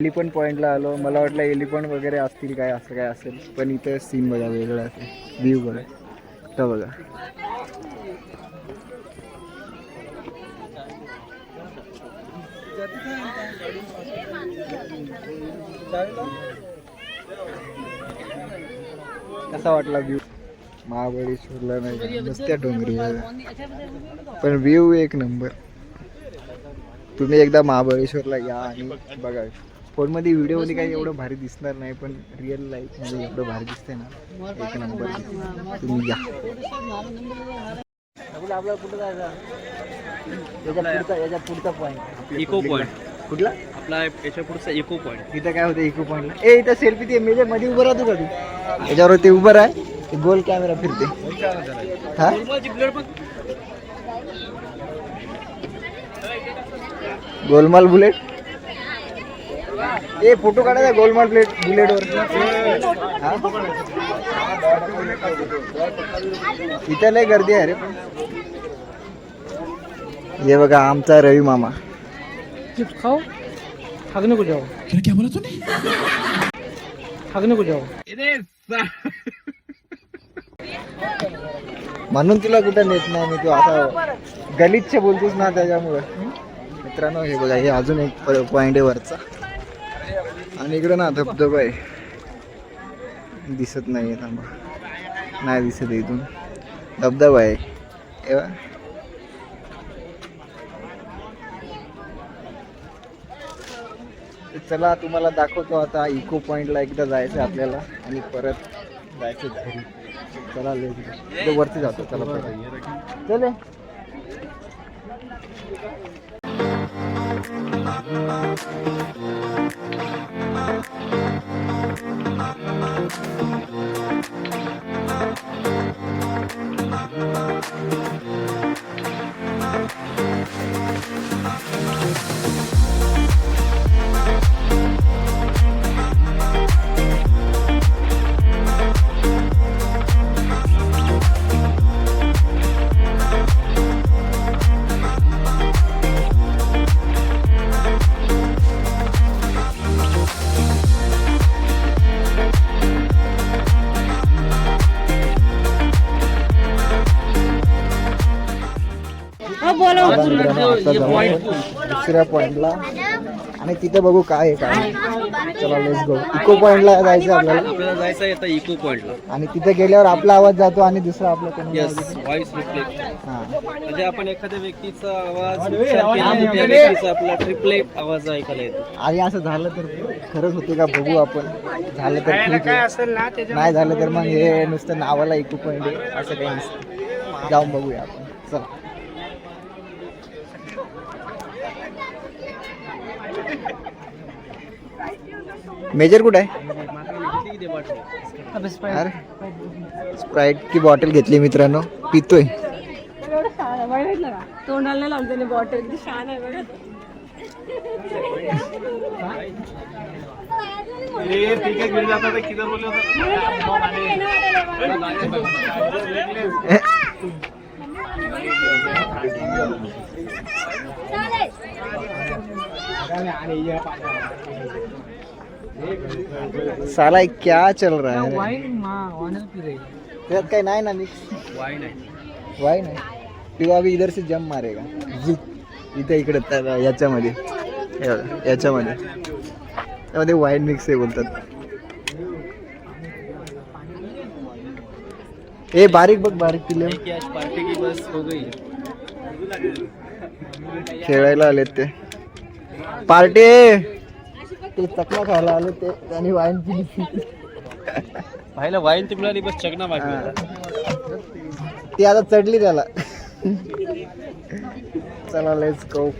Elephant पॉईंटला आलो. मला वाटलं एलिफंट वगैरे असतील काय, असं काय असेल, पण इथं सीन बघा वेगळा असेल. व्ह्यू बघा तर बघा. कसा वाटला व्ह्यू? महाबळेश्वरला नाही नुसत्या डोंगरी पण व्ह्यू एक नंबर. तुम्ही एकदा महाबळेश्वरला या आणि बघा. फोनमध्ये व्हिडिओमध्ये काही एवढं भारी दिसणार नाही, पण रिअल लाईफ मध्ये एवढं भारी दिसतंय ना, एक नंबर. तुम्ही या. आपल्याला कुठं जायचं? याच्या पुढचा पॉईंट इको पॉईंट. कुठला? आपला याच्या पुढचा इको पॉईंट. इथं काय होतं इको पॉईंटला? ए इथं सेल्फी ते मेजर मध्ये उभं राहतो का तू? याच्यावर ते उभं आहे, गोल कॅमेरा फिरते. हा गोलमाल बुलेट. ए फोटो काढायचा गोलमाल बुलेटवर. इथं लय गर्दी आहे रे. हे बघा आमचा रवी मामा. चिप्स खाओ, भागने को जाओ. क्या बोला तूने? भागने को जाओ. म्हणून तुला कुठं नेत नाही मी, तू असा गलिच्छ बोलतोस ना त्याच्यामुळं. मित्रांनो हे बघा, हे अजून एक पॉइंट आहे वरचा, आणि इकडं ना धबधबा आहे. दिसत नाहीये, थांबा. नाही दिसत इथून. धबधबा आहे. चला तुम्हाला दाखवतो आता. इको पॉइंटला एकदा जायचं आपल्याला आणि परत जायचं घरी. चला ले वरती जातो. चला चले. दुसऱ्या पॉइंटला आणि तिथे बघू काय आहे काय. चला लेट्स गो. इको पॉइंटला जायचं आपल्याला. जायचं आहे आता इको पॉइंटला. आणि तिथे गेल्यावर आपला आवाज जातो आणि दुसरा आपला कोणी. Voice reflect. हां म्हणजे आपण एखाद्या व्यक्तीचा आवाज त्या व्यक्तीचा आपला ट्रिपलेट आवाज ऐकायला येतो. आणि असं झालं तर खरंच होते का बघू आपण. झालं तर ठीक आहे, नाही झालं तर मग हे नुसतं नावाला इको पॉइंट आहे असं काही नसतं. जाऊन बघूया आपण. चला. मेजर कुठे आहे? स्प्राईट की बॉटल घेतली मित्रांनो, पितोय. तोंडाला लावून बॉटल किती छान आहे बघा. साला क्या चल रहा है? वाइन पी रही. त्यात काही नाही ना मिक्स. वाईन आहे. वाईन आहे. पिवा अभी इधर से जम मारेगा. इथे इकडे याच्यामध्ये याच्यामध्ये त्यामध्ये वाईन मिक्स आहे बोलतात. ए बारीक बघ, बारीक पिले. पार्टी की बस हो गई. खेळायला आलेत ते. पार्टी ते चकना खायला आले ते, त्यांनी वाईन पिली. पाहिलं वाईन ती मिळाली, बस चकना बाकी होता. ती आता चढली त्याला. चला लेट्स गो.